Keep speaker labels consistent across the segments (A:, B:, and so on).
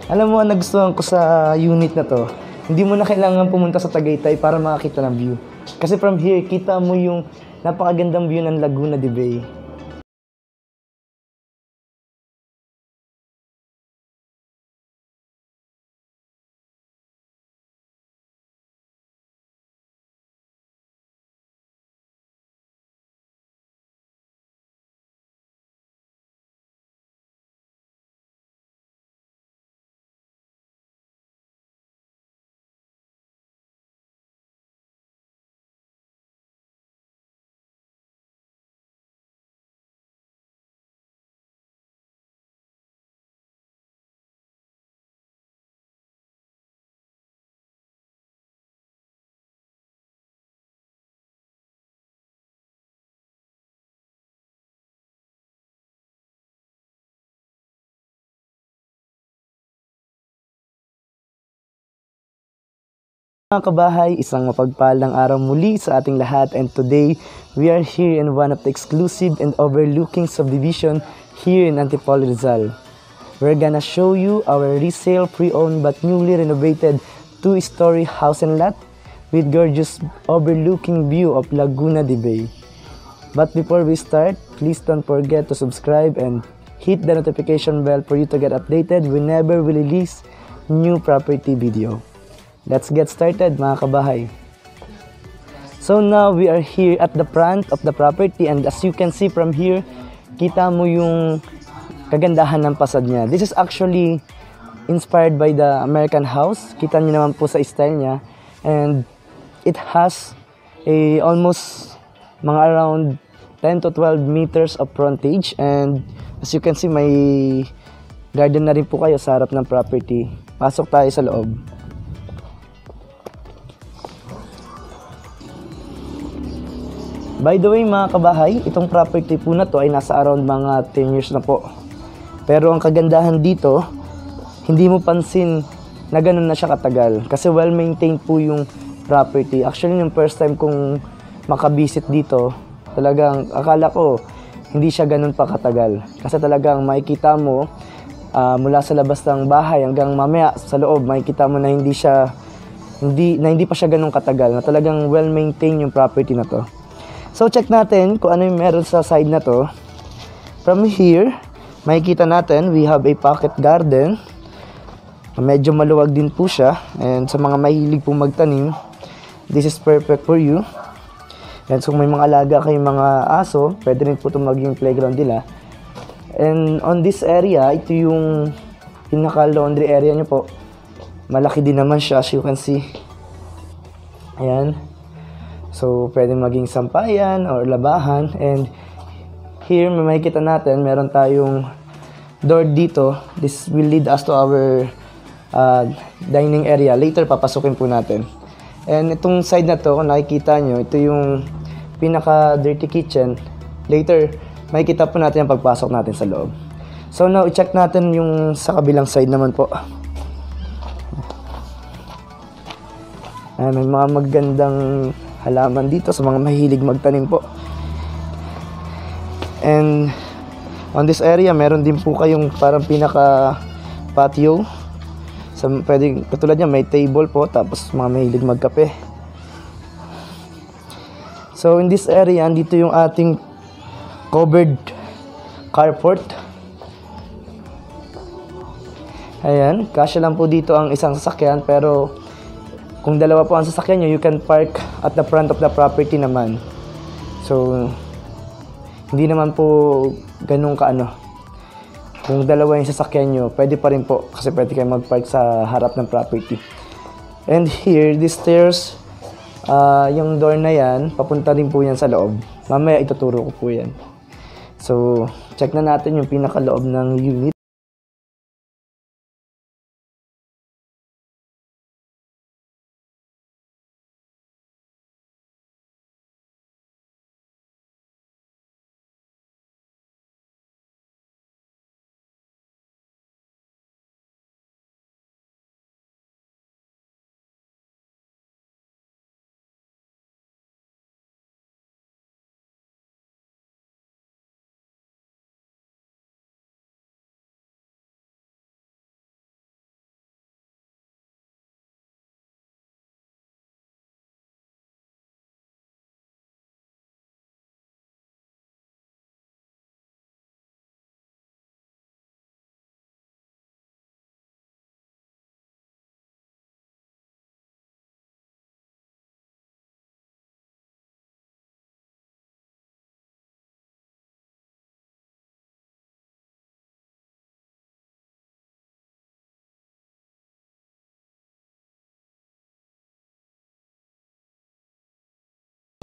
A: Alam mo, ang nagustuhan ko sa unit na to, hindi mo na kailangan pumunta sa Tagaytay para makakita ng view. Kasi from here, kita mo yung napakagandang view ng Laguna de Bay. Mga kabahay, isang mapagpalang araw muli sa ating lahat, and today we are here in one of the exclusive and overlooking subdivision here in Antipolo, Rizal. We're gonna show you our resale, pre-owned but newly renovated 2-story house and lot with gorgeous overlooking view of Laguna de Bay. But before we start, please don't forget to subscribe and hit the notification bell for you to get updated whenever we release new property video. Let's get started, mga kabahay. So now we are here at the front of the property, and as you can see from here, kita mo yung kagandahan ng fasad niya. This is actually inspired by the American house. Kita niyo naman po sa style niya, and it has a almost mga around 10 to 12 meters of frontage, and as you can see, may garden na rin po kayo sa harap ng property. Pasok tayo sa loob. By the way, mga kabahay, itong property po na to ay nasa around mga 10 years na po. Pero ang kagandahan dito, hindi mo pansin na ganun na siya katagal. Kasi well-maintained po yung property. Actually, yung first time kong makabisit dito, talagang akala ko hindi siya ganun pa katagal. Kasi talagang makikita mo mula sa labas ng bahay hanggang mamaya sa loob, makikita mo na hindi pa siya ganun katagal. Na talagang well-maintained yung property na to. So check natin kung ano yung meron sa side na to. From here, makikita natin we have a pocket garden. Medyo maluwag din po siya, and sa mga mahilig po magtanim, this is perfect for you. And so kung may mga alaga kayong mga aso, pwede rin po ito maging playground nila. And on this area, ito yung pinaka laundry area nyo po. Malaki din naman siya, as you can see. Ayan. So, pwede maging sampayan or labahan. And here, may makikita natin, meron tayong door dito. This will lead us to our dining area. Later, papasukin po natin. And itong side na to, kung nakikita nyo, ito yung pinaka-dirty kitchen. Later, makikita po natin yung pagpasok natin sa loob. So, now, i-check natin yung sa kabilang side naman po. May mga magandang halaman dito sa mga mahilig magtanim po. And on this area, meron din po kayong parang pinaka patio. So, pwede, katulad niya, may table po, tapos mga mahilig magkape. So in this area, dito yung ating covered carport. Ayan, kasya lang po dito ang isang sasakyan, pero kung dalawa po ang sasakyan nyo, you can park at the front of the property naman. So, hindi naman po ganun kaano. Kung dalawa yung sasakyan nyo, pwede pa rin po. Kasi pwede kayo mag-park sa harap ng property. And here, these stairs, yung door na yan, papunta rin po yan sa loob. Mamaya ituturo ko po yan. So, check na natin yung pinaka-loob ng unit.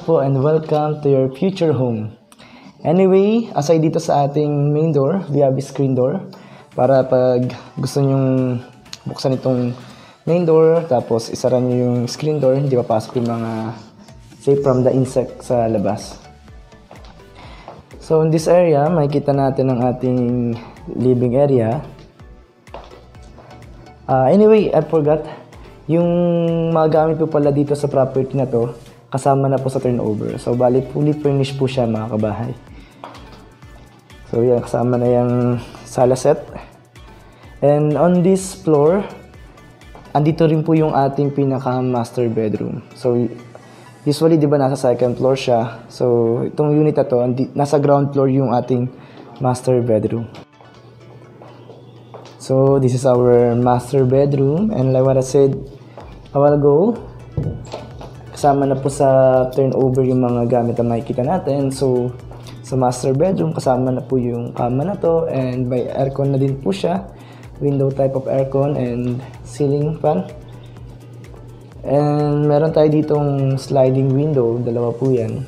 A: po and welcome to your future home. Anyway, aside dito sa ating main door, we have a screen door para pag gusto nyong buksan itong main door tapos isara nyo yung screen door, hindi papasok yung mga safe from the insect sa labas. So in this area, makikita natin ang ating living area. Anyway, I forgot. Yung mga gamit po pala dito sa property na to, kasama na po sa turnover. So, bali, fully furnished po siya mga kabahay. So, yan, kasama na yung sala set. And on this floor, andito rin po yung ating pinaka-master bedroom. So, usually, di ba, nasa second floor siya. So, itong unit na to, nasa ground floor yung ating master bedroom. So, this is our master bedroom. And like what I said a while ago, kasama na po sa turnover yung mga gamit na makikita natin. So, sa master bedroom, kasama na po yung kama na to. And by aircon na din po siya. Window type of aircon and ceiling fan. And meron tayo ditong sliding window. Dalawa po yan.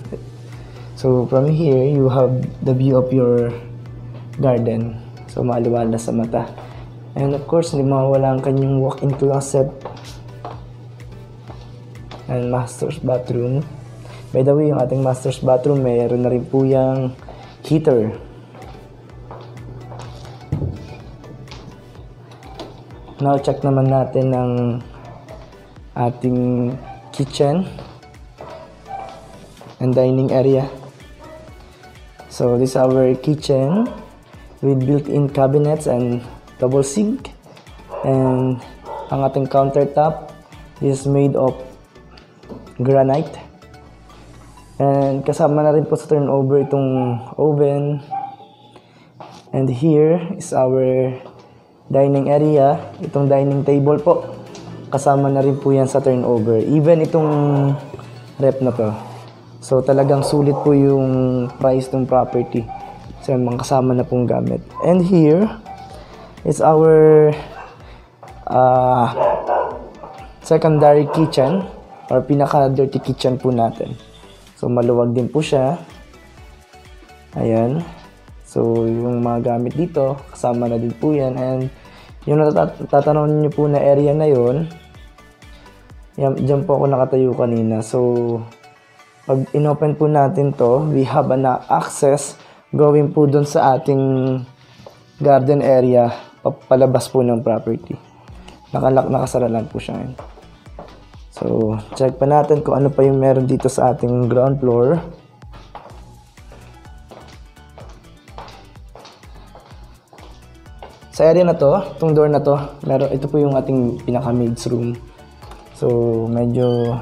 A: So, from here, you have the view of your garden. So, maaliwala sa mata. And of course, hindi mawawala ang kanyang walk-in closet. And master's bathroom. By the way, yung ating master's bathroom, mayroon na rin po yung heater. Now, check naman natin ang ating kitchen and dining area. So, this is our kitchen with built-in cabinets and double sink. And ang ating countertop is made of granite. And kasama na rin po sa turnover itong oven. And here is our dining area. Itong dining table po, kasama na rin po yan sa turnover. Even itong rep na to. So talagang sulit po yung price ng property sa mga kasama na pong gamit. And here is our secondary kitchen or pinaka-dirty kitchen po natin. So, maluwag din po siya. Ayan. So, yung mga gamit dito, kasama na din po yan. And yung tatanong nyo po na area na yun, dyan po ako nakatayo kanina. So, pag inopen po natin to, we have an access going po dun sa ating garden area, palabas po ng property. Nakasara lang po siya ngayon. So, check pa natin kung ano pa yung meron dito sa ating ground floor. Sa area na to, itong door na to, ito po yung ating pinaka-maids room. So, medyo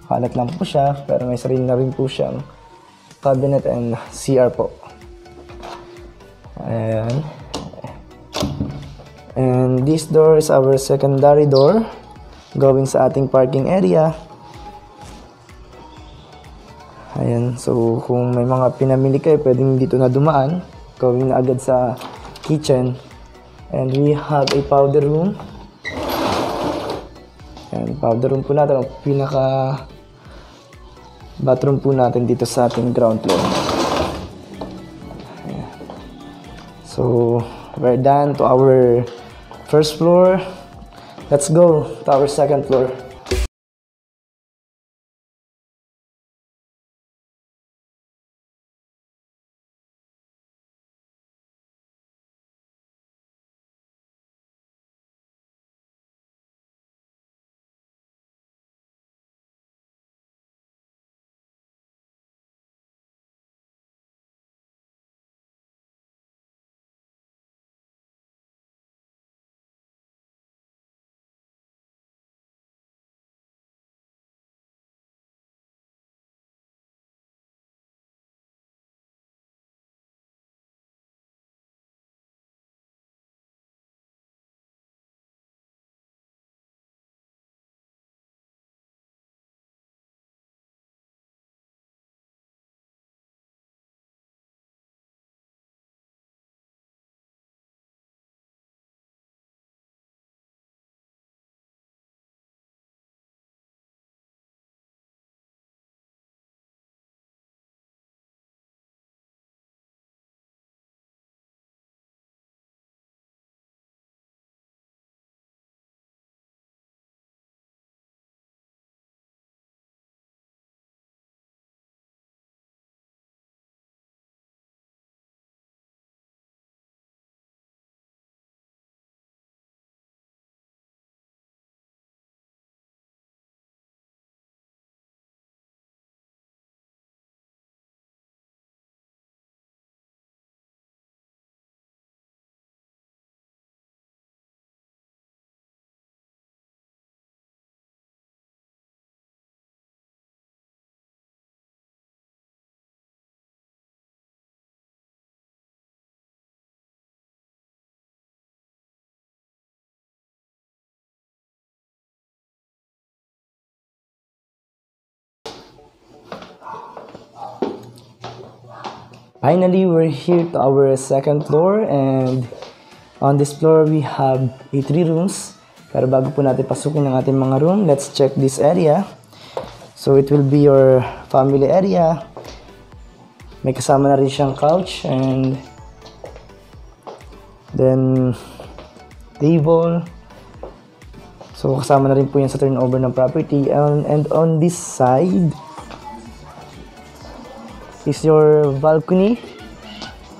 A: kalat lang po siya, pero may sarili na rin po siyang cabinet and CR po. Ayan. And this door is our secondary door going sa ating parking area. Ayan, so kung may mga pinamili kayo, pwedeng dito na dumaan, going na agad sa kitchen. And we have a powder room. Ayan, powder room po natin, pinaka bathroom po natin dito sa ating ground floor. Ayan. So, we're done to our first floor. Let's go to our second floor. Finally, we're here to our second floor, and on this floor we have 3 rooms. Pero bago po natin pasukin ang ating mga room, let's check this area. So it will be your family area. May kasama na rin siyang couch and then table. So kasama na rin po yan sa turnover ng property. And on this side is your balcony,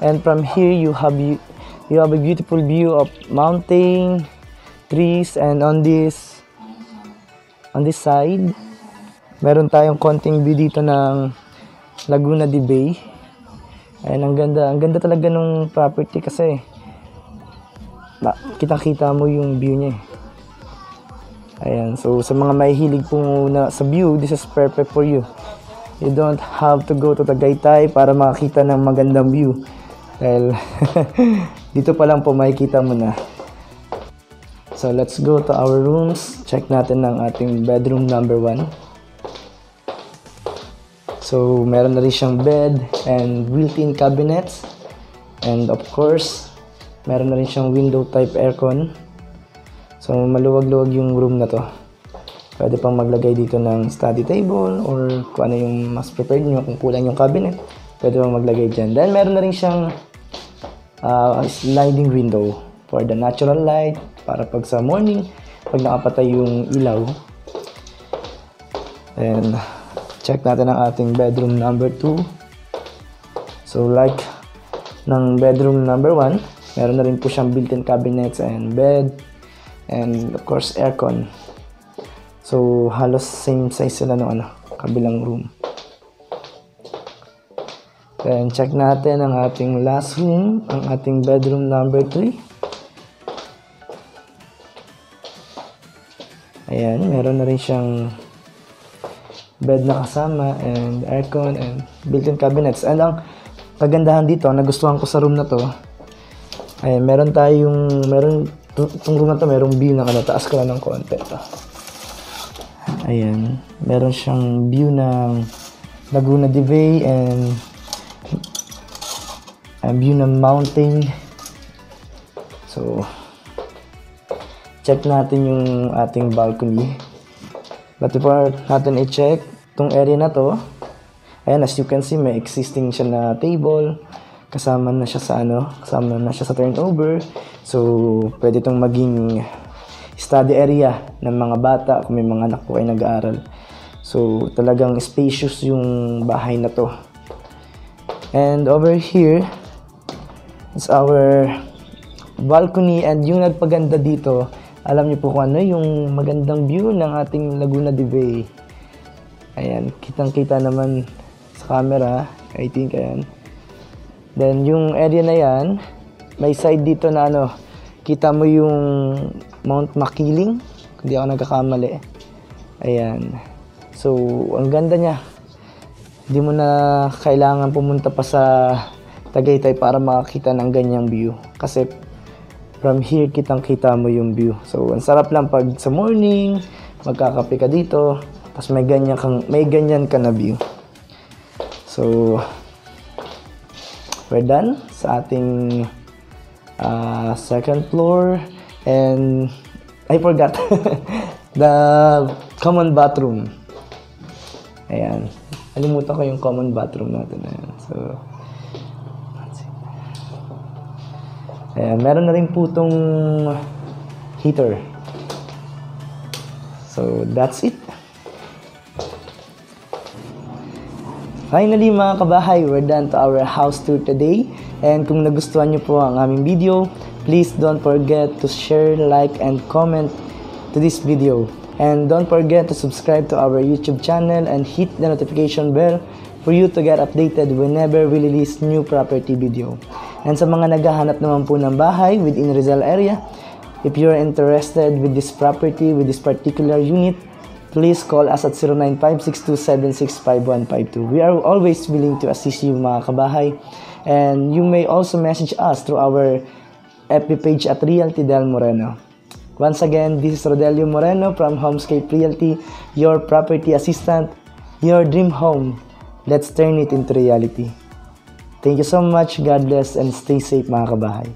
A: and from here you have a beautiful view of mountain, trees, and on this side meron tayong konting view dito ng Laguna de Bay. And ang ganda talaga ng property kasi kitang-kita mo yung view niya. Ayan, so sa mga mahihilig po sa view, this is perfect for you. You don't have to go to Tagaytay para makakita ng magandang view. Dahil dito pa lang po makikita mo na. So let's go to our rooms. Check natin ang ating bedroom number 1. So meron na rin siyang bed and built-in cabinets. And of course, meron na rin siyang window type aircon. So maluwag-luwag yung room na to. Pwede pang maglagay dito ng study table or kung ano yung mas prepared nyo, kung kulang yung cabinet, pwede pang maglagay dyan. Then meron na rin siyang sliding window for the natural light, para pag sa morning, pag nakapatay yung ilaw. And check natin ang ating bedroom number 2. So like ng bedroom number 1, meron na rin po siyang built-in cabinets and bed, and of course aircon. So halos same size sila ng kabilang room. Then check natin ang ating last room, ang ating bedroom number 3. Ayan, meron na rin siyang bed na kasama and aircon and built-in cabinets. And ang kagandahan dito, nagustuhan ko sa room na to, ayan, meron itong room na to, merong view ng taas ko lang ng konti to. Ayan, meron siyang view ng Laguna de Bay and view ng mountain. So check natin yung ating balcony. But before natin i-check itong area na to, ayan, as you can see, may existing siya na table. Kasama na siya sa turnover. So pwede itong maging study area ng mga bata kung may mga anak po ay nag-aaral. So talagang spacious yung bahay na to. And over here is our balcony, and yung nagpaganda dito, alam niyo po kung ano yung magandang view ng ating Laguna de Bay. Ayan, kitang-kita naman sa camera, I think. Ayan. Then yung area na yan, may side dito na kita mo yung Mount Makiling, hindi ako nagkakamali. Ayan. So, ang ganda niya. Hindi mo na kailangan pumunta pa sa Tagaytay para makakita ng ganyang view. Kasi from here, kitang-kita mo yung view. So, ang sarap lang pag sa morning, magkakape ka dito, tapos may ganyan ka na view. So, we're done sa ating second floor. And I forgot the common bathroom. Ayan, alimutan ko yung common bathroom natin. Ayan. So ayan, meron na rin po itong heater. So that's it. Finally mga kabahay, we're done to our house tour today. And kung nagustuhan nyo po ang aming video, please don't forget to share, like, and comment to this video. And don't forget to subscribe to our YouTube channel and hit the notification bell for you to get updated whenever we release new property video. And sa mga naghahanap naman po ng bahay within Rizal area, if you're interested with this property, with this particular unit, please call us at 095627655152. We are always willing to assist you mga kabahay. And you may also message us through our FB page at Realty Del Moreno. Once again, this is Rodelio Moreno from Homescape Realty, your property assistant, your dream home. Let's turn it into reality. Thank you so much. God bless and stay safe mga kabahay.